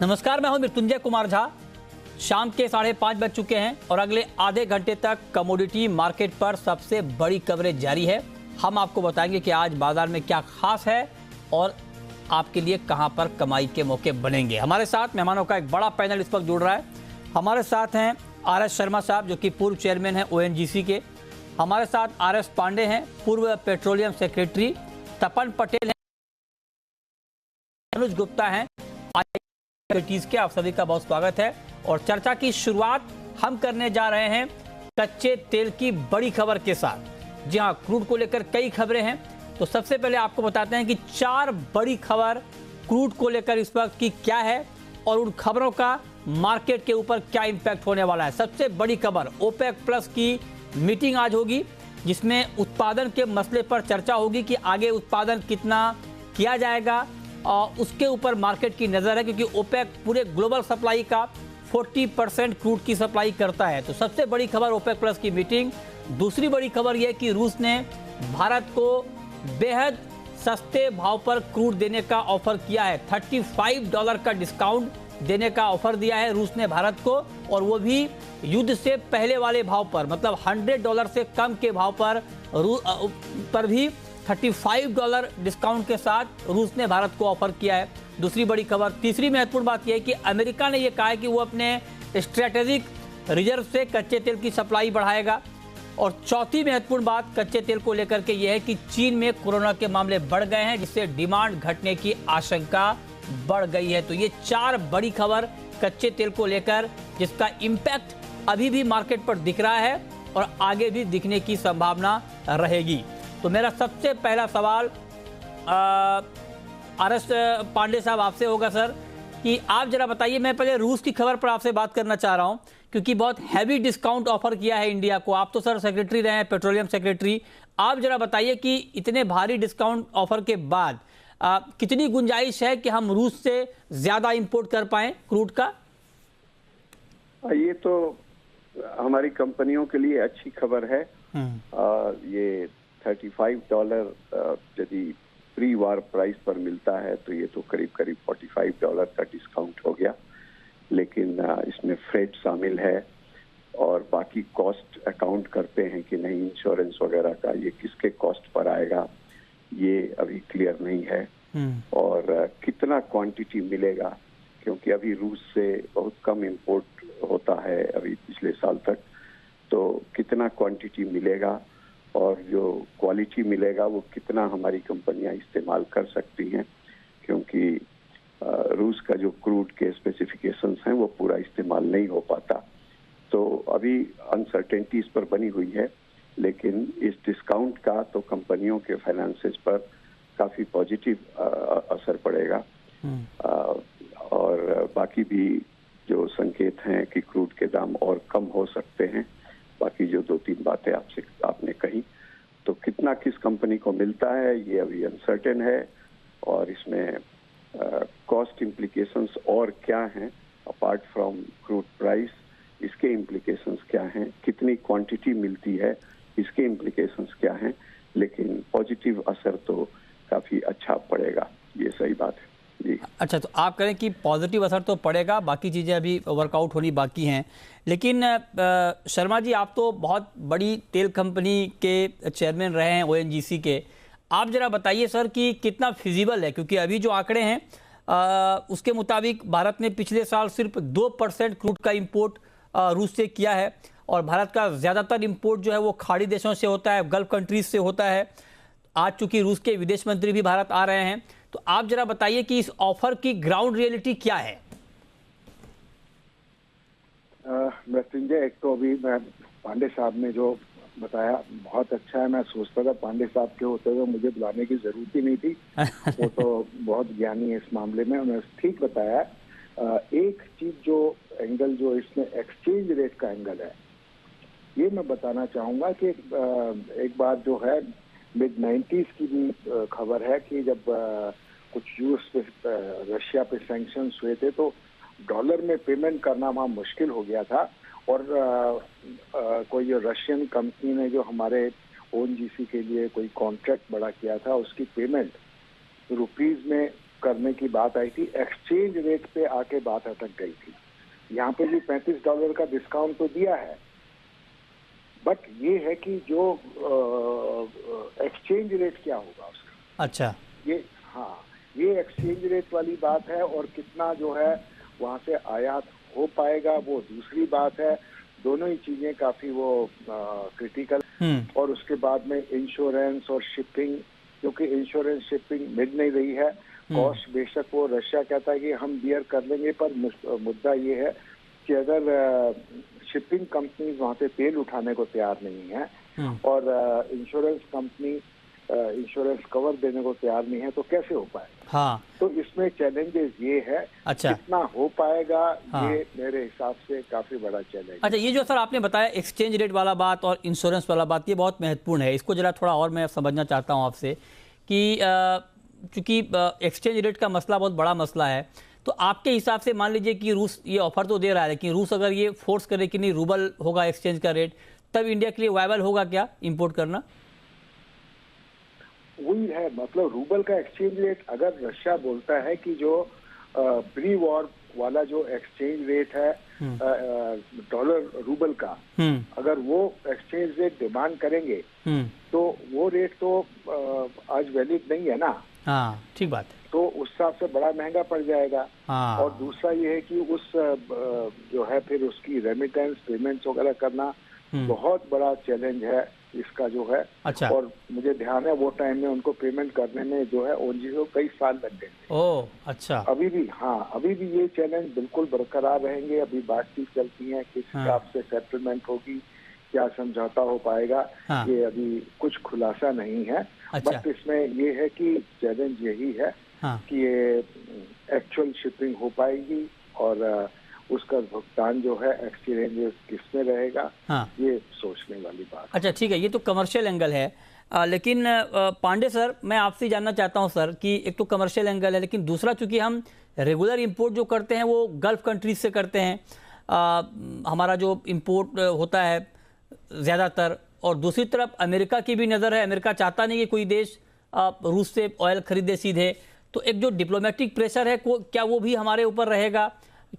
नमस्कार, मैं हूं मृत्युंजय कुमार झा। शाम के 5:30 बज चुके हैं और अगले आधे घंटे तक कमोडिटी मार्केट पर सबसे बड़ी कवरेज जारी है। हम आपको बताएंगे कि आज बाजार में क्या खास है और आपके लिए कहां पर कमाई के मौके बनेंगे। हमारे साथ मेहमानों का एक बड़ा पैनल इस वक्त जुड़ रहा है। हमारे साथ हैं आर.एस. शर्मा साहब, जो कि पूर्व चेयरमैन हैं ONGC के। हमारे साथ R.S. पांडे हैं, पूर्व पेट्रोलियम सेक्रेटरी। तपन पटेल हैं, अनुज गुप्ता हैं के। आप सभी का बहुत स्वागत है। और चर्चा की शुरुआत हम करने जा रहे हैं कच्चे तेल की बड़ी खबर के साथ। जी हां, क्रूड को लेकर कई खबरें हैं। तो सबसे पहले आपको बताते हैं कि 4 बड़ी खबर क्रूड को लेकर इस वक्त की क्या है और उन खबरों का मार्केट के ऊपर क्या इंपैक्ट होने वाला है। सबसे बड़ी खबर, ओपेक प्लस की मीटिंग आज होगी, जिसमें उत्पादन के मसले पर चर्चा होगी कि आगे उत्पादन कितना किया जाएगा। उसके ऊपर मार्केट की नज़र है, क्योंकि ओपेक पूरे ग्लोबल सप्लाई का 40% क्रूड की सप्लाई करता है। तो सबसे बड़ी खबर ओपेक प्लस की मीटिंग। दूसरी बड़ी खबर यह कि रूस ने भारत को बेहद सस्ते भाव पर क्रूड देने का ऑफर किया है। $35 का डिस्काउंट देने का ऑफर दिया है रूस ने भारत को, और वो भी युद्ध से पहले वाले भाव पर, मतलब $100 से कम के भाव पर भी $35 डिस्काउंट के साथ रूस ने भारत को ऑफर किया है। दूसरी बड़ी खबर। तीसरी महत्वपूर्ण बात यह है कि अमेरिका ने यह कहा है कि वो अपने स्ट्रेटेजिक रिजर्व से कच्चे तेल की सप्लाई बढ़ाएगा। और चौथी महत्वपूर्ण बात कच्चे तेल को लेकर के यह है कि चीन में कोरोना के मामले बढ़ गए हैं, जिससे डिमांड घटने की आशंका बढ़ गई है। तो ये 4 बड़ी खबर कच्चे तेल को लेकर, जिसका इम्पैक्ट अभी भी मार्केट पर दिख रहा है और आगे भी दिखने की संभावना रहेगी। तो मेरा सबसे पहला सवाल R.S. पांडे साहब आपसे होगा सर, कि आप जरा बताइए। मैं पहले रूस की खबर पर आपसे बात करना चाह रहा हूं, क्योंकि बहुत हैवी डिस्काउंट ऑफर किया है इंडिया को। आप तो सर सेक्रेटरी रहे हैं, पेट्रोलियम सेक्रेटरी। आप जरा बताइए कि इतने भारी डिस्काउंट ऑफर के बाद कितनी गुंजाइश है कि हम रूस से ज्यादा इंपोर्ट कर पाएं क्रूड का? ये तो हमारी कंपनियों के लिए अच्छी खबर है। ये $35 यदि प्री वार प्राइस पर मिलता है तो ये तो करीब करीब $45 का डिस्काउंट हो गया। लेकिन इसमें फ्रेट शामिल है और बाकी कॉस्ट अकाउंट करते हैं कि नहीं, इंश्योरेंस वगैरह का, ये किसके कॉस्ट पर आएगा ये अभी क्लियर नहीं है। और कितना क्वांटिटी मिलेगा, क्योंकि अभी रूस से बहुत कम इंपोर्ट होता है अभी पिछले साल तक, तो कितना क्वांटिटी मिलेगा और जो क्वालिटी मिलेगा वो कितना हमारी कंपनियां इस्तेमाल कर सकती हैं, क्योंकि रूस का जो क्रूड के स्पेसिफिकेशंस हैं वो पूरा इस्तेमाल नहीं हो पाता। तो अभी अनसर्टेनिटी इस पर बनी हुई है, लेकिन इस डिस्काउंट का तो कंपनियों के फाइनेंसेस पर काफी पॉजिटिव असर पड़ेगा। और बाकी भी जो संकेत हैं कि क्रूड के दाम और कम हो सकते हैं। बाकी जो 2-3 बातें आपने कही, तो कितना किस कंपनी को मिलता है ये अभी अनसर्टेन है। और इसमें कॉस्ट इम्प्लीकेशंस और क्या हैं अपार्ट फ्रॉम क्रूड प्राइस, इसके इम्प्लीकेशंस क्या हैं, कितनी क्वांटिटी मिलती है, इसके इम्प्लीकेशंस क्या हैं। लेकिन पॉजिटिव असर तो काफी अच्छा पड़ेगा, ये सही बात है जी। अच्छा, तो आप करें कि पॉजिटिव असर तो पड़ेगा, बाकी चीज़ें अभी वर्कआउट होनी बाकी हैं। लेकिन शर्मा जी, आप तो बहुत बड़ी तेल कंपनी के चेयरमैन रहे हैं ONGC के। आप जरा बताइए सर कि कितना फिजिबल है, क्योंकि अभी जो आंकड़े हैं उसके मुताबिक भारत ने पिछले साल सिर्फ 2% क्रूड का इंपोर्ट रूस से किया है, और भारत का ज़्यादातर इंपोर्ट जो है वो खाड़ी देशों से होता है, गल्फ कंट्रीज से होता है। आज चूंकि रूस के विदेश मंत्री भी भारत आ रहे हैं, तो आप जरा बताइए कि इस ऑफर की ग्राउंड रियलिटी क्या है? मृत्युंजय, एक तो अभी मैं पांडे साहब ने जो बताया बहुत अच्छा है। मैं सोचता था पांडे साहब के होते हुए मुझे बुलाने की जरूरत ही नहीं थी। वो तो बहुत ज्ञानी है इस मामले में, उन्होंने ठीक बताया। एक चीज जो एंगल जो इसमें एक्सचेंज रेट का एंगल है, ये मैं बताना चाहूंगा कि एक बात जो है मिड-90s की भी खबर है कि जब कुछ यूएस पे रशिया पे सैंक्शंस हुए थे तो डॉलर में पेमेंट करना वहाँ मुश्किल हो गया था। और कोई रशियन कंपनी ने जो हमारे ONGC के लिए कोई कॉन्ट्रैक्ट बड़ा किया था, उसकी पेमेंट रुपीज में करने की बात आई थी, एक्सचेंज रेट पे आके बात अटक गई थी। यहाँ पे भी $35 का डिस्काउंट तो दिया है, बट ये है कि जो एक्सचेंज रेट क्या होगा उसका। अच्छा, ये एक्सचेंज रेट वाली बात है, और कितना जो है वहाँ से आयात हो पाएगा वो दूसरी बात है। दोनों ही चीजें काफी वो क्रिटिकल। और उसके बाद में इंश्योरेंस और शिपिंग, क्योंकि इंश्योरेंस शिपिंग मिल नहीं रही है। कॉस्ट बेशक वो रशिया कहता है कि हम बियर कर लेंगे, पर मुद्दा ये है कि अगर शिपिंग कंपनीज वहाँ से तेल उठाने को तैयार नहीं है और इंश्योरेंस कंपनी इंश्योरेंस कवर देने को तैयार नहीं है, तो कैसे हो पाएगा? हाँ, तो इसमें चैलेंजेस ये है। अच्छा, कितना हो पाएगा, हाँ, ये मेरे हिसाब से काफी बड़ा चैलेंज। अच्छा, ये जो सर आपने बताया एक्सचेंज रेट वाला बात और इंश्योरेंस वाला बात, ये बहुत महत्वपूर्ण है। इसको जरा थोड़ा और मैं समझना चाहता हूँ आपसे कि चूंकि एक्सचेंज रेट का मसला बहुत बड़ा मसला है, तो आपके हिसाब से मान लीजिए कि रूस ये ऑफर तो दे रहा है, लेकिन रूस अगर ये फोर्स करे कि नहीं रूबल होगा एक्सचेंज का रेट, तब इंडिया के लिए वायबल होगा क्या इंपोर्ट करना? वही है, मतलब रूबल का एक्सचेंज रेट, अगर रशिया बोलता है कि जो प्री वॉर वाला जो एक्सचेंज रेट है डॉलर रूबल का, अगर वो एक्सचेंज रेट डिमांड करेंगे तो वो रेट तो आज वैलिड नहीं है ना। हाँ, ठीक बात है। तो उस हिसाब से बड़ा महंगा पड़ जाएगा। हाँ। और दूसरा ये है कि उस जो है फिर उसकी रेमिटेंस पेमेंट्स वगैरह करना बहुत बड़ा चैलेंज है इसका जो है। अच्छा। और मुझे ध्यान है वो टाइम में उनको पेमेंट करने में जो है ओनजी को कई साल लग गए। ओह, अच्छा। अभी भी ये चैलेंज बिल्कुल बरकरार रहेंगे। अभी बातचीत चलती है किस हिसाब से सेटलमेंट होगी, क्या समझौता हो पाएगा, ये अभी कुछ खुलासा नहीं है। अच्छा। बट इसमें ये है कि चैलेंज यही है कि ये एक्चुअल शिपिंग हो पाएगी और उसका भुगतान जो है एक्सचेंज किसमें रहेगा, ये सोचने वाली बात। अच्छा, ठीक है, ये तो कमर्शियल एंगल है। लेकिन पांडे सर, मैं आपसे जानना चाहता हूं सर कि एक तो कमर्शियल एंगल है, लेकिन दूसरा चूंकि हम रेगुलर इंपोर्ट जो करते हैं वो गल्फ कंट्रीज से करते हैं, हमारा जो इंपोर्ट होता है ज़्यादातर, और दूसरी तरफ अमेरिका की भी नज़र है। अमेरिका चाहता नहीं कि कोई देश रूस से ऑयल खरीदे सीधे, तो एक जो डिप्लोमेटिक प्रेशर है क्या वो भी हमारे ऊपर रहेगा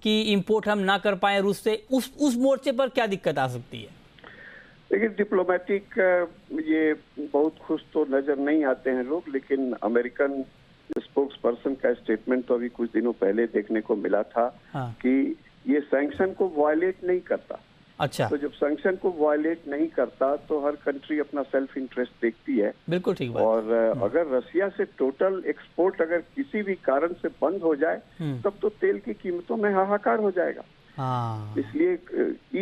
कि इंपोर्ट हम ना कर पाए रूस से? उस मोर्चे पर क्या दिक्कत आ सकती है? देखिए, डिप्लोमेटिक ये बहुत खुश तो नजर नहीं आते हैं लोग, लेकिन अमेरिकन स्पोक्स पर्सन का स्टेटमेंट तो अभी कुछ दिनों पहले देखने को मिला था कि ये सैंक्शन को वायलेट नहीं करता। अच्छा। तो जब सैंक्शन को वायलेट नहीं करता तो हर कंट्री अपना सेल्फ इंटरेस्ट देखती है। बिल्कुल ठीक बात। और अगर रसिया से टोटल एक्सपोर्ट अगर किसी भी कारण से बंद हो जाए तब तो तेल की कीमतों में हाहाकार हो जाएगा। इसलिए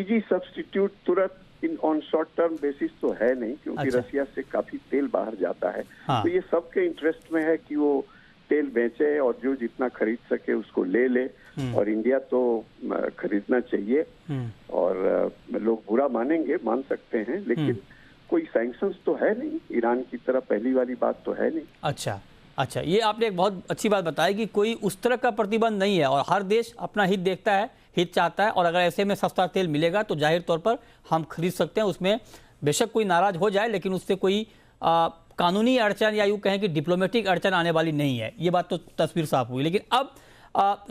इजी सब्स्टिट्यूट तुरंत ऑन शॉर्ट टर्म बेसिस तो है नहीं, क्योंकि रसिया से काफी तेल बाहर जाता है। तो ये सबके इंटरेस्ट में है कि वो तेल बेचे और जो जितना खरीद सके उसको ले ले, और इंडिया तो खरीदना चाहिए। और लोग बुरा मानेंगे, मान सकते हैं, लेकिन कोई सैंक्शंस तो है नहीं ईरान की तरह, पहली वाली बात तो है नहीं। अच्छा, ये आपने एक बहुत अच्छी बात बताई कि कोई उस तरह का प्रतिबंध नहीं है और हर देश अपना हित देखता है, हित चाहता है, और अगर ऐसे में सस्ता तेल मिलेगा तो जाहिर तौर पर हम खरीद सकते हैं। उसमें बेशक कोई नाराज हो जाए, लेकिन उससे कोई कानूनी अड़चन या यूँ कहें कि डिप्लोमेटिक अड़चन आने वाली नहीं है। ये बात तो तस्वीर साफ हुई। लेकिन अब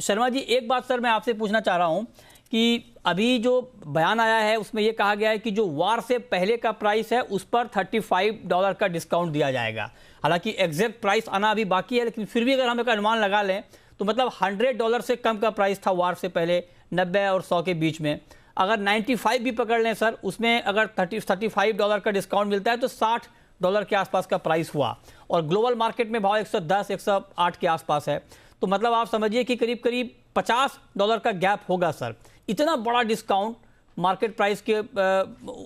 शर्मा जी, एक बात सर मैं आपसे पूछना चाह रहा हूँ कि अभी जो बयान आया है उसमें यह कहा गया है कि जो वार से पहले का प्राइस है उस पर $35 का डिस्काउंट दिया जाएगा। हालांकि एग्जैक्ट प्राइस आना अभी बाकी है, लेकिन फिर भी अगर हम एक अनुमान लगा लें तो मतलब $100 से कम का प्राइस था वार से पहले, 90 और 100 के बीच में। अगर 95 भी पकड़ लें सर, उसमें अगर $35 का डिस्काउंट मिलता है तो $60 के आसपास का प्राइस हुआ, और ग्लोबल मार्केट में भाव 110 108 के आसपास है। तो मतलब आप समझिए कि करीब करीब $50 का गैप होगा सर। इतना बड़ा डिस्काउंट मार्केट प्राइस के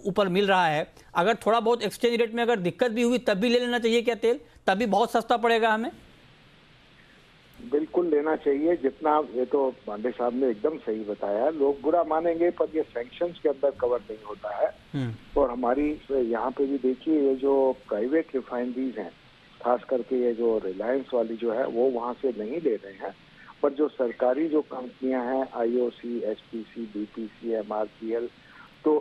ऊपर मिल रहा है। अगर थोड़ा बहुत एक्सचेंज रेट में अगर दिक्कत भी हुई तब भी ले लेना चाहिए क्या तेल? तभी बहुत सस्ता पड़ेगा हमें। बिल्कुल लेना चाहिए जितना, ये तो पांडे साहब ने एकदम सही बताया। लोग बुरा मानेंगे पर ये सैंक्शंस के अंदर कवर नहीं होता है। और हमारी यहाँ पे भी देखिए, ये जो प्राइवेट रिफाइनरीज हैं, खास करके ये जो रिलायंस वाली जो है वो वहाँ से नहीं ले रहे हैं, पर जो सरकारी जो कंपनियां हैं, IOC, SPC, BPC, MRPL, तो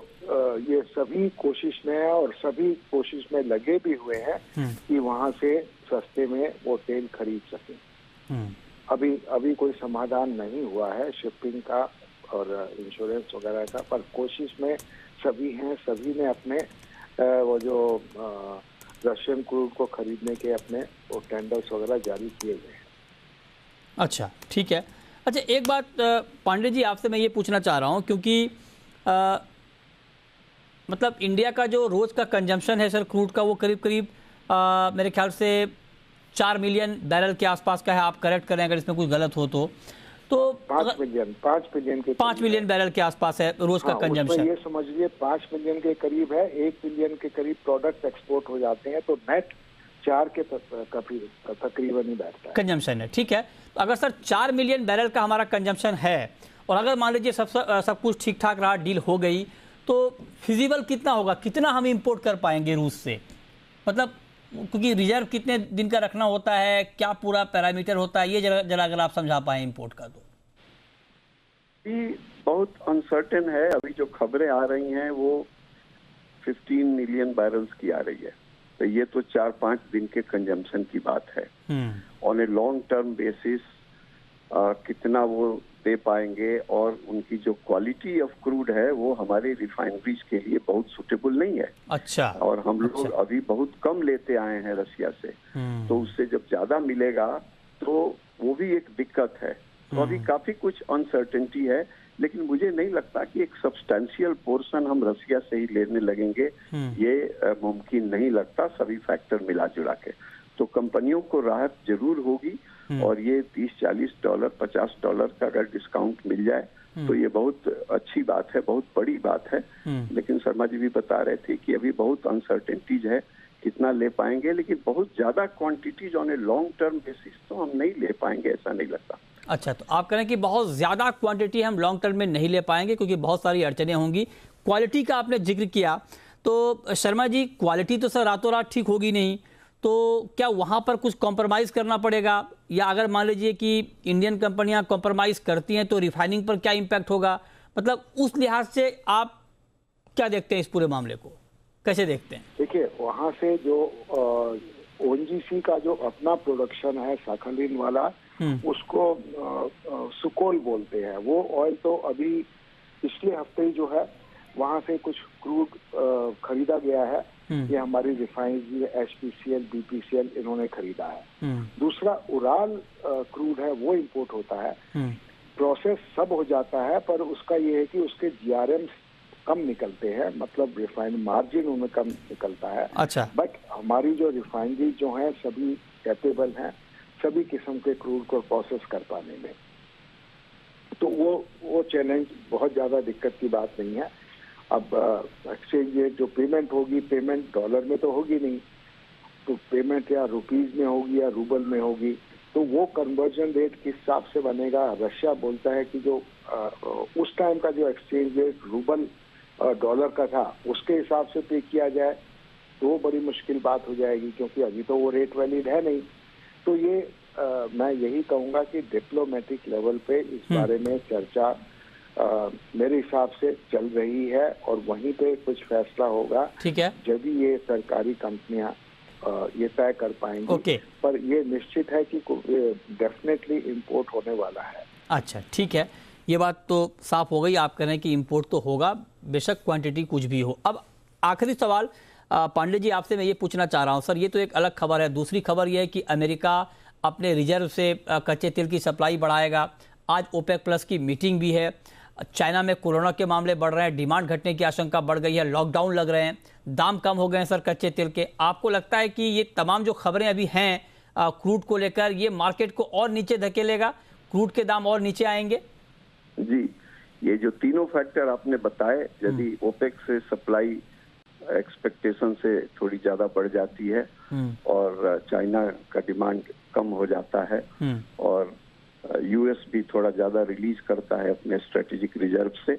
ये सभी कोशिश में है और सभी कोशिश में लगे भी हुए हैं कि वहाँ से सस्ते में वो तेल खरीद सकें। अभी कोई समाधान नहीं हुआ है शिपिंग का और इंश्योरेंस वगैरह का, पर कोशिश में सभी हैं। सभी ने अपने वो जो रशियन क्रूड को खरीदने के अपने वो टेंडर्स वगैरह जारी किए हुए हैं। अच्छा, ठीक है। अच्छा, एक बात पांडे जी आपसे मैं ये पूछना चाह रहा हूँ, क्योंकि मतलब इंडिया का जो रोज का कंजम्पशन है सर क्रूड का, वो करीब करीब मेरे ख्याल से 4 मिलियन बैरल के आसपास का है। आप करेक्ट करें अगर इसमें कुछ गलत हो तो 5 मिलियन बैरल के आसपास है रोज का कंजम्पशन। ये समझिए 5 मिलियन के करीब है। 1 मिलियन के करीब प्रोडक्ट एक्सपोर्ट हो जाते हैं, तो नेट 4 के तकरीबन ही बैठता है कंजम्पशन है। ठीक है, तो अगर सर 4 मिलियन बैरल का हमारा कंजम्पशन है और अगर मान लीजिए सब कुछ ठीक ठाक रहा, डील हो गई, तो फिजिबल कितना होगा, कितना हम इंपोर्ट कर पाएंगे रूस से? मतलब क्योंकि रिजर्व कितने दिन का रखना होता है, क्या पूरा पैरामीटर होता है, ये जरा अगर आप समझा पाए इंपोर्ट का तो। बहुत अनसर्टेन है। अभी जो खबरें आ रही हैं वो 15 मिलियन बैरल्स की आ रही है, तो ये तो 4-5 दिन के कंजम्पशन की बात है। On a long term basis कितना वो दे पाएंगे, और उनकी जो क्वालिटी ऑफ क्रूड है वो हमारे रिफाइनरीज के लिए बहुत सुटेबल नहीं है। अच्छा। और हम लोग अभी बहुत कम लेते आए हैं रशिया से, तो उससे जब ज्यादा मिलेगा तो वो भी एक दिक्कत है। तो अभी काफी कुछ अनसर्टेनिटी है, लेकिन मुझे नहीं लगता कि एक सब्सटेंशियल पोर्शन हम रशिया से ही लेने लगेंगे, ये मुमकिन नहीं लगता सभी फैक्टर मिला जुला के। तो कंपनियों को राहत जरूर होगी, और ये $30-40 $50 का अगर डिस्काउंट मिल जाए तो ये बहुत अच्छी बात है, बहुत बड़ी बात है। लेकिन शर्मा जी भी बता रहे थे कि अभी बहुत अनसर्टेनिटीज है, कितना ले पाएंगे, लेकिन बहुत ज्यादा quantities on a long term basis तो हम नहीं ले पाएंगे, ऐसा नहीं लगता। अच्छा, तो आप कह रहे हैं कि बहुत ज्यादा क्वांटिटी हम लॉन्ग टर्म में नहीं ले पाएंगे क्योंकि बहुत सारी अड़चनें होंगी। क्वालिटी का आपने जिक्र किया, तो शर्मा जी क्वालिटी तो सर रातों रात ठीक होगी नहीं, तो क्या वहां पर कुछ कॉम्प्रोमाइज करना पड़ेगा, या अगर मान लीजिए कि इंडियन कंपनियां कॉम्प्रोमाइज करती हैं तो रिफाइनिंग पर क्या इम्पैक्ट होगा? मतलब उस लिहाज से आप क्या देखते हैं इस पूरे मामले को, कैसे देखते हैं? देखिए, वहां से जो ओएनजीसी का जो अपना प्रोडक्शन है साखलिन वाला, उसको सुकोल बोलते हैं। वो ऑयल तो अभी पिछले हफ्ते ही जो है वहां से कुछ क्रूड खरीदा गया है। ये हमारी रिफाइनरी HPCL BPCL इन्होंने खरीदा है। दूसरा उराल क्रूड है, वो इंपोर्ट होता है। प्रोसेस सब हो जाता है, पर उसका ये है कि उसके GRM कम निकलते हैं, मतलब रिफाइंड मार्जिन उनमें कम निकलता है। अच्छा। बट हमारी जो रिफाइनरी जो है सभी कैपेबल हैं सभी किस्म के क्रूड को प्रोसेस कर पाने में, तो वो चैलेंज बहुत ज्यादा दिक्कत की बात नहीं है। अब एक्सचेंज रेट जो पेमेंट होगी, पेमेंट डॉलर में तो होगी नहीं, तो पेमेंट या रुपीज में होगी या रूबल में होगी, तो वो कन्वर्जन रेट किस हिसाब से बनेगा? रशिया बोलता है कि जो उस टाइम का जो एक्सचेंज रेट रूबल डॉलर का था उसके हिसाब से पे किया जाए, तो बड़ी मुश्किल बात हो जाएगी, क्योंकि अभी तो वो रेट वैलिड है नहीं। तो ये मैं यही कहूंगा कि डिप्लोमेटिक लेवल पे इस बारे में चर्चा मेरे हिसाब से चल रही है, और वहीं पे कुछ फैसला होगा। ठीक है, जब भी ये सरकारी कंपनियां ये तय कर पाएंगी। पर ये निश्चित है कि डेफिनेटली इंपोर्ट होने वाला है। अच्छा, ठीक है, ये बात तो साफ हो गई। आप कह रहे हैं कि इंपोर्ट तो होगा, बेशक क्वांटिटी कुछ भी हो। अब आखिरी सवाल पांडे जी आपसे मैं ये पूछना चाह रहा हूँ सर, ये तो एक अलग खबर है। दूसरी खबर यह है कि अमेरिका अपने रिजर्व से कच्चे तेल की सप्लाई बढ़ाएगा। आज ओपेक प्लस की मीटिंग भी है। चाइना में कोरोना के मामले बढ़ रहे हैं, डिमांड घटने की आशंका बढ़ गई है, लॉकडाउन लग रहे हैं, दाम कम हो गए हैं सर कच्चे तेल के। आपको लगता है कि ये तमाम जो खबरें अभी हैं क्रूड को लेकर, ये मार्केट को और नीचे धकेलेगा, क्रूड के दाम और नीचे आएंगे? जी, ये जो तीनों फैक्टर आपने बताए, यदि ओपेक से सप्लाई एक्सपेक्टेशन से थोड़ी ज्यादा बढ़ जाती है और चाइना का डिमांड कम हो जाता है, और यूएस भी थोड़ा ज्यादा रिलीज करता है अपने स्ट्रेटेजिक रिजर्व से,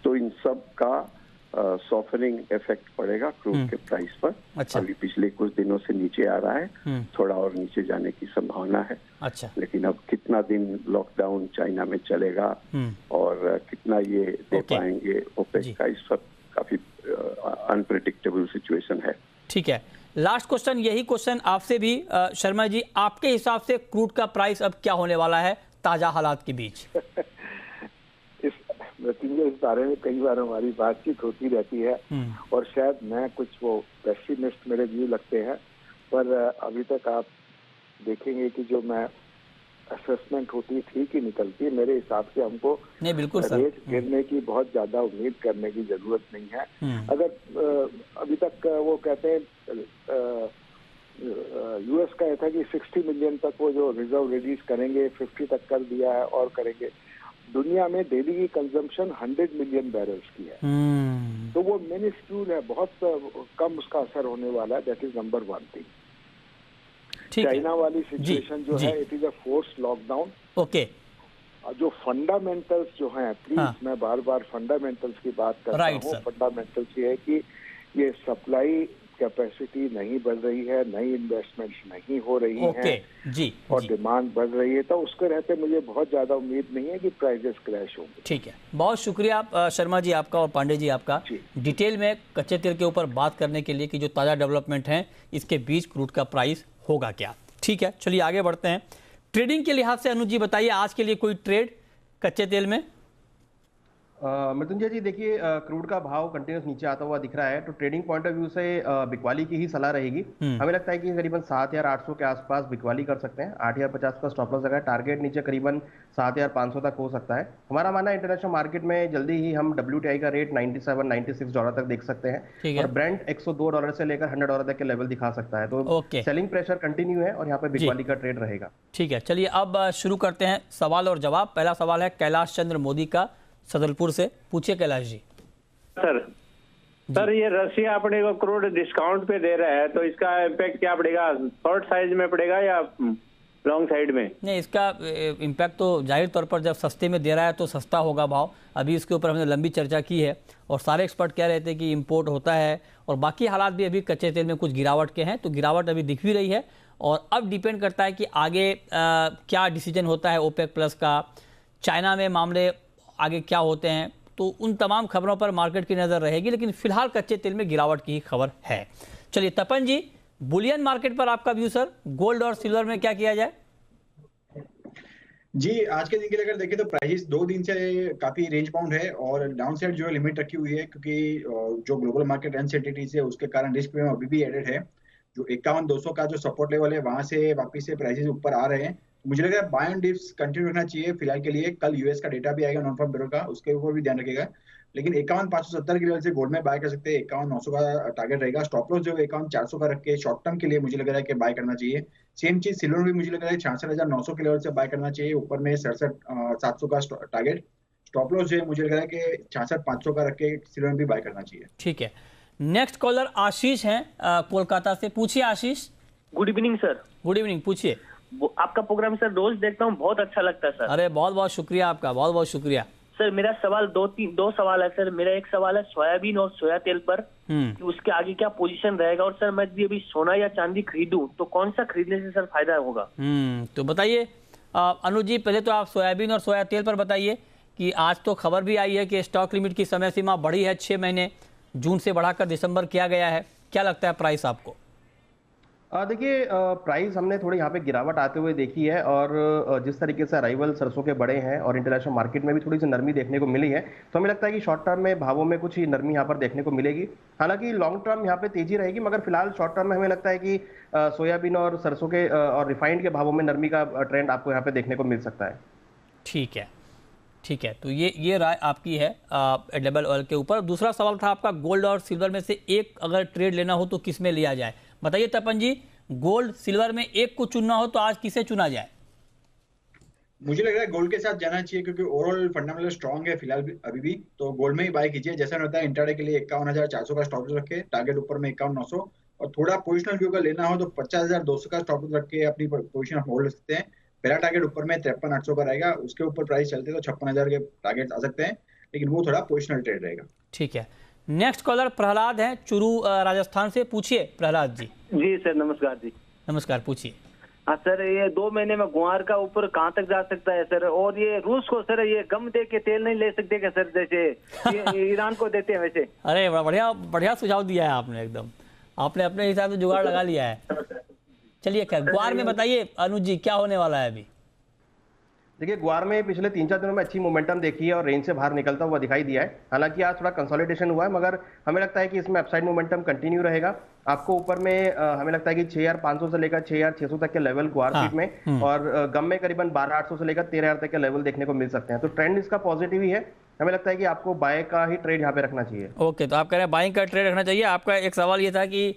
तो इन सब का सॉफ्टनिंग इफेक्ट पड़ेगा क्रूड के प्राइस पर। अच्छा। अभी पिछले कुछ दिनों से नीचे आ रहा है, थोड़ा और नीचे जाने की संभावना है। अच्छा। लेकिन अब कितना दिन लॉकडाउन चाइना में चलेगा और कितना ये दे पाएंगे ओपेक का, इस पर काफी अनप्रिडिक्टेबल सिचुएशन है। ठीक है, लास्ट क्वेश्चन, यही क्वेश्चन आपसे भी शर्मा जी, आपके हिसाब से क्रूड का प्राइस अब क्या होने वाला है ताजा हालात के बीच? इस बारे में कई बार हमारी बातचीत होती रहती है और शायद मैं कुछ वो पेसिमिस्ट मेरे व्यू लगते हैं, पर अभी तक आप देखेंगे कि जो मैं असेसमेंट होती ठीक ही निकलती है। मेरे हिसाब से हमको नहीं, बिल्कुल सर, रेट गिरने की बहुत ज्यादा उम्मीद करने की जरूरत नहीं है। अगर अभी तक वो कहते हैं यूएस का यह था कि 60 मिलियन तक वो जो रिजर्व रिलीज करेंगे, 50 तक कर दिया है और करेंगे। दुनिया में डेली की कंजम्पशन 100 मिलियन बैरल्स की है, तो वो मिनिस्ट्रूल है, बहुत कम उसका असर होने वाला है। That is number one thing. China वाली सिचुएशन जो है, it is a forced lockdown. Okay, जो फंडामेंटल्स जो हैं, प्लीज मैं बार बार फंडामेंटल्स की बात करता हूँ। फंडामेंटल्स ये है कि ये सप्लाई कैपेसिटी नहीं बढ़ रही है, नई इन्वेस्टमेंट्स नहीं हो रही हैं जी, और जी, डिमांड बढ़ रही है, तो उसके रहते मुझे बहुत ज्यादा उम्मीद नहीं है कि प्राइसेस क्रैश होंगे। ठीक है, बहुत शुक्रिया शर्मा जी आपका और पांडे जी आपका डिटेल में कच्चे तेल के ऊपर बात करने के लिए कि जो ताज़ा डेवलपमेंट है इसके बीच क्रूड का प्राइस होगा क्या। ठीक है, चलिए आगे बढ़ते हैं। ट्रेडिंग के लिहाज से अनुज जी बताइए, आज के लिए कोई ट्रेड कच्चे तेल में? मृत्युंजय जी देखिए, क्रूड का भाव कंटिन्यूस नीचे आता हुआ दिख रहा है, तो ट्रेडिंग पॉइंट ऑफ व्यू से बिकवाली की ही सलाह रहेगी। हमें लगता है कि करीबन 7,800 के आसपास बिकवाली कर सकते हैं। 8,050 का स्टॉप लॉस लगा है, टारगेट नीचे करीबन 7,500 तक हो सकता है। हमारा मानना है इंटरनेशनल मार्केट में जल्दी ही हम WTI का रेट $97-96 तक देख सकते हैं और ब्रेंट $102 से लेकर $100 तक के लेवल दिखा सकता है। तो सेलिंग प्रेशर कंटिन्यू है और यहाँ पे बिकवाली का ट्रेड रहेगा। ठीक है, चलिए अब शुरू करते हैं सवाल और जवाब। पहला सवाल है कैलाश चंद्र मोदी का सदलपुर से, पूछिए कैलाश जी। सर ये रशिया अपने को क्रूड डिस्काउंट पे दे रहा है, तो इसका इम्पैक्ट क्या पड़ेगा? शॉर्ट साइज में पड़ेगा या लॉन्ग साइड में? नहीं, इसका इम्पैक्ट तो जाहिर तौर पर जब सस्ते में दे रहा है तो सस्ता होगा भाव। अभी इसके ऊपर हमने लंबी चर्चा की है और सारे एक्सपर्ट कह रहे थे कि इंपोर्ट होता है और बाकी हालात भी अभी कच्चे तेल में कुछ गिरावट के हैं, तो गिरावट अभी दिख भी रही है और अब डिपेंड करता है कि आगे क्या डिसीजन होता है ओपेक प्लस का, चाइना में मामले आगे क्या होते हैं, तो उन तमाम खबरों पर मार्केट की नजर रहेगी। लेकिन फिलहाल कच्चे तेल में गिरावट की ही खबर है। चलिए तपन जी, बुलियन मार्केट पर आपका व्यू सर, गोल्ड और सिल्वर में क्या किया जाए? जी, आज के दिन के लिए अगर देखें तो प्राइस 2 दिन से काफी रेंज बाउंड है और डाउन साइड जो है लिमिट रखी हुई है, क्योंकि जो ग्लोबल मार्केट अनसर्टेनिटीज है उसके कारण रिस्क प्रीमियम अभी भी एडेड है। जो 51,200 का जो सपोर्ट लेवल है वहां से वापस से प्राइसेस ऊपर आ रहे हैं। मुझे लग रहा है बाय ऑन डिप्स कंटिन्यू रखना चाहिए फिलहाल के लिए। कल यूएस का डेटा भी आएगा नॉन फार्म ब्यूरो का, उसके ऊपर भी ध्यान रखेगा। लेकिन 51,570 के लेवल से गोल्ड में बाय कर सकते हैं। 51,900 का टारगेट रहेगा। स्टॉप लॉस जो 51,400 का रख के शॉर्ट टर्म के लिए मुझे लग रहा है कि बाय करना चाहिए। सेम चीज सिल्वर में भी मुझे लग रहा है 66,900 के लेवल से बाय करना चाहिए। ऊपर में 67,700 का टारगेट। स्टॉप लॉस जो है मुझे लग रहा है कि 66,500 का रख के सिल्वर में भी बाय करना चाहिए। ठीक है, नेक्स्ट कॉलर आशीष हैं कोलकाता से, पूछिए Ashish. Good evening sir. Good evening, पूछिए। आपका प्रोग्राम सर रोज देखता हूँ, बहुत अच्छा लगता है सर। अरे बहुत बहुत शुक्रिया आपका, बहुत बहुत शुक्रिया सर। मेरा सवाल दो सवाल है सर। मेरा एक सवाल है सोयाबीन और सोया तेल पर कि उसके आगे क्या पोजीशन रहेगा, और सर मैं अभी सोना या चांदी खरीदूं तो कौन सा खरीदने से सर फायदा होगा? तो बताइए अनुज जी, पहले तो आप सोयाबीन और सोया तेल पर बताइए कि आज तो खबर भी आई है कि स्टॉक लिमिट की समय सीमा बढ़ी है 6 महीने, जून से बढ़ाकर दिसंबर किया गया है। क्या लगता है प्राइस आपको? देखिए, प्राइस हमने थोड़ी यहाँ पे गिरावट आते हुए देखी है और जिस तरीके से अराइवल सरसों के बड़े हैं और इंटरनेशनल मार्केट में भी थोड़ी सी नरमी देखने को मिली है, तो हमें लगता है कि शॉर्ट टर्म में भावों में कुछ ही नरमी यहाँ पर देखने को मिलेगी। हालांकि लॉन्ग टर्म यहाँ पे तेजी रहेगी, मगर फिलहाल शॉर्ट टर्म में हमें लगता है कि सोयाबीन और सरसों के और रिफाइंड के भावों में नरमी का ट्रेंड आपको यहाँ पे देखने को मिल सकता है। ठीक है, ठीक है, तो ये राय आपकी है एडिबल ऑयल के ऊपर। दूसरा सवाल था आपका गोल्ड और सिल्वर में से एक अगर ट्रेड लेना हो तो किस में लिया जाए? बताइए तपन जी, गोल्ड सिल्वर में एक को चुनना हो तो आज किसे चुना जाए? मुझे लग रहा है गोल्ड के साथ जाना चाहिए, क्योंकि ओवरऑल फंडामेंटल स्ट्रांग है फिलहाल अभी भी, तो गोल्ड में ही बाय कीजिए। जैसा होता है इंट्राडे के लिए 51,400 का स्टॉप लॉस रखे, टारगेट ऊपर में 51,900, और थोड़ा पोजिशनल व्यू का लेना हो तो 50,200 का स्टॉप लॉस रख के अपनी पोजिशन होल्ड कर सकते हैं। पहला टारगेट ऊपर में 53,800 का रहेगा, उसके ऊपर प्राइस चलते तो 56,000 के टारगेट आ सकते हैं, लेकिन वो थोड़ा पोजिशनल ट्रेड रहेगा। ठीक है, नेक्स्ट कॉलर प्रहलाद हैं चुरू राजस्थान से, पूछिए प्रहलाद जी। जी सर, नमस्कार जी। नमस्कार, पूछिए। हाँ सर, ये 2 महीने में गुआर का ऊपर कहाँ तक जा सकता है सर? और ये रूस को सर ये गम दे के तेल नहीं ले सकते क्या सर, जैसे ईरान को देते हैं वैसे? अरे बढ़िया बढ़िया सुझाव दिया है आपने, एकदम आपने अपने हिसाब से जुगाड़ लगा लिया है। चलिए खैर, ग्वार में बताइए अनुज जी क्या होने वाला है अभी? देखिए, ग्वार में पिछले 3-4 दिनों में अच्छी मोमेंटम देखी है और रेंज से बाहर निकलता हुआ दिखाई दिया है। हालांकि आज थोड़ा कंसोलिडेशन हुआ है, मगर हमें लगता है कि इसमें अपसाइड मोमेंटम कंटिन्यू रहेगा। आपको ऊपर में हमें लगता है कि 6500 से लेकर 6600 तक के लेवल ग्वार सीट में, और गम में करीबन 12800 से लेकर 13000 तक के लेवल देखने को मिल सकते हैं। तो ट्रेंड इसका पॉजिटिव ही है। हमें लगता है कि आपको बाय का ही ट्रेड यहाँ पे रखना चाहिए। ओके, तो आप कह रहे हैं बाइंग का ट्रेड रखना चाहिए। आपका एक सवाल ये था कि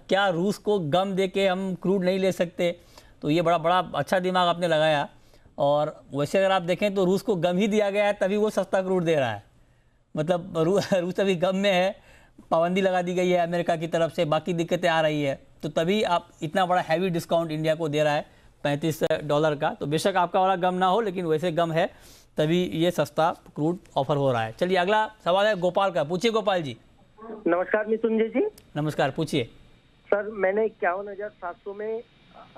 क्या रूस को गम दे के हम क्रूड नहीं ले सकते, तो ये बड़ा अच्छा दिमाग आपने लगाया। और वैसे अगर आप देखें तो रूस को गम ही दिया गया है, तभी वो सस्ता क्रूड दे रहा है। मतलब रूस अभी गम में है, पाबंदी लगा दी गई है अमेरिका की तरफ से, बाकी दिक्कतें आ रही है, तो तभी आप इतना बड़ा हैवी डिस्काउंट इंडिया को दे रहा है $35 का। तो बेशक आपका वाला गम ना हो, लेकिन वैसे गम है तभी ये सस्ता क्रूड ऑफर हो रहा है। चलिए अगला सवाल है गोपाल का, पूछिए गोपाल जी। नमस्कार मिथुन जी। नमस्कार, पूछिए। सर, मैंने 51,700 में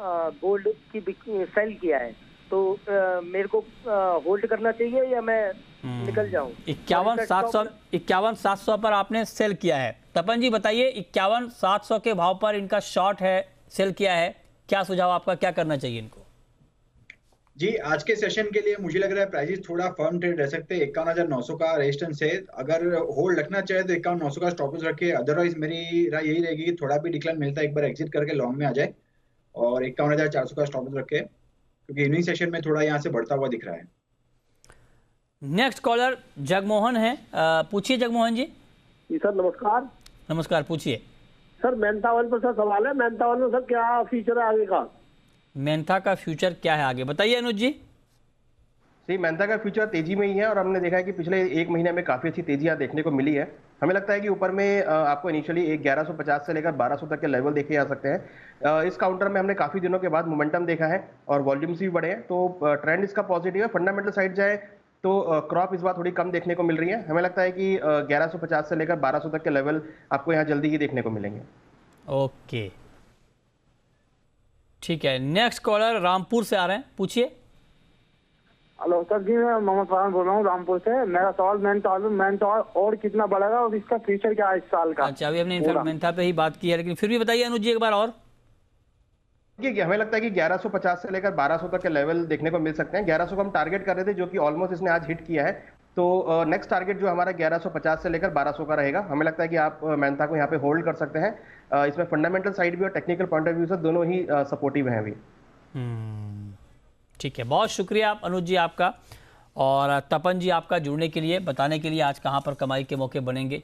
गोल्ड की सेल किया है, तो मेरे को होल्ड करना चाहिए या मैं निकल जाऊं? 51,700 पर आपने सेल किया है। तपन जी बताइए, 51,700 के भाव पर इनका शॉर्ट है, सेल किया है, क्या सुझाव आपका, क्या करना चाहिए इनको? जी, आज के सेशन के लिए मुझे लग रहा है प्राइजेस थोड़ा फर्म ट्रेड रह सकते हैं। 51,900 का रेजिस्टेंस है, अगर होल्ड रखना चाहे तो 51,900 का स्टॉप लॉस रखे। अदरवाइज मेरी राय यही रहेगी कि थोड़ा भी डिक्लाइन मिलता है एक बार एग्जिट करके लॉन्ग में आ जाए, और 51,400 का स्टॉप लॉस रखे, क्योंकि इवनिंग सेशन में थोड़ा यहाँ से बढ़ता हुआ दिख रहा है। नेक्स्ट कॉलर जगमोहन है, पूछिए जगमोहन जी। जी सर, नमस्कार। नमस्कार, पूछिए। सर, मेंथा ऑयल पर सर सवाल है, मेंथा ऑयल में सर क्या फीचर है आगे का? मेंथा का फ्यूचर क्या है आगे, बताइए अनुज जी। सही, मेंथा का फ्यूचर तेजी में ही है, और हमने देखा है कि पिछले 1 महीने में काफी अच्छी तेजी यहाँ देखने को मिली है। हमें लगता है कि ऊपर में आपको इनिशियली 1150 से लेकर 1200 तक के लेवल देखे जा सकते हैं। इस काउंटर में हमने काफी दिनों के बाद मोमेंटम देखा है और वॉल्यूम्स भी बढ़े हैं, तो ट्रेंड इसका पॉजिटिव है। फंडामेंटल साइड जाए तो क्रॉप इस बार थोड़ी कम देखने को मिल रही है। हमें लगता है कि 1150 से लेकर 1200 तक के लेवल आपको यहाँ जल्दी ही देखने को मिलेंगे। ओके, ठीक है। नेक्स्ट कॉलर रामपुर से आ रहे हैं, पूछिए। हेलो सर जी, मैं मोहम्मद फरहान बोल रहा हूँ रामपुर से। मेरा सवाल मेंथा ऑयल और कितना बढ़ेगा और इसका फ्यूचर क्या है इस साल का? अच्छा, अभी हमने इनफैक्ट मेंथा पे ही बात की है, लेकिन फिर भी बताइए अनुज जी एक बार और। हमें लगता है कि 1150 से लेकर 1200 तक के लेवल देखने को मिल सकते हैं। 1100 को हम टारगेट कर रहे थे, जो कि ऑलमोस्ट इसने आज हिट किया है। तो नेक्स्ट टारगेट जो हमारा 1150 से लेकर 1200 का रहेगा। हमें लगता है कि आप मेंथा को यहाँ पे होल्ड कर सकते हैं। इसमें फंडामेंटल साइड भी और टेक्निकल पॉइंट ऑफ व्यू से दोनों ही सपोर्टिव हैं अभी। ठीक है, बहुत शुक्रिया अनुज जी आपका, और तपन जी आपका जुड़ने के लिए, बताने के लिए आज कहाँ पर कमाई के मौके बनेंगे।